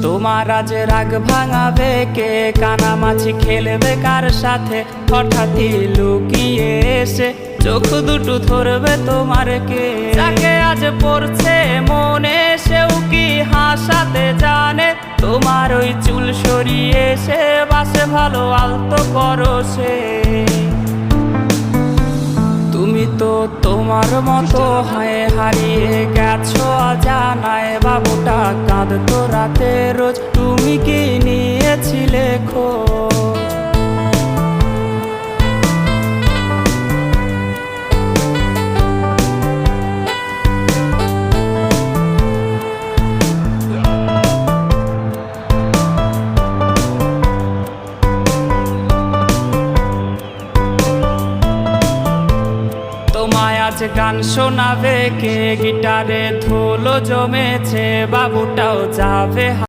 তোমার আজ রাগ ভাঙাবে কে, কানামাছি খেলবে কার সাথে, হঠাৎই লুকিয়ে এসে চোখ দুটো ধরবে তোমার কে। যাকে আজ পড়ছে মনে সেও কি হাসাতে জানে, তোমার ওই চুল সরিয়ে সে বাসে ভালো আলতো করো সে। তুমি তো তোমার মতো হায় হারিয়ে গেছো অজানায়, বাবুটা কাঁদতো রাতে রোজ, তুমি কি নিয়েছিলে খোঁজ? তোমায় আজ গান শোনাবে কে, গিটারে ধুলো জমেছে, বাবুটাও যাবে।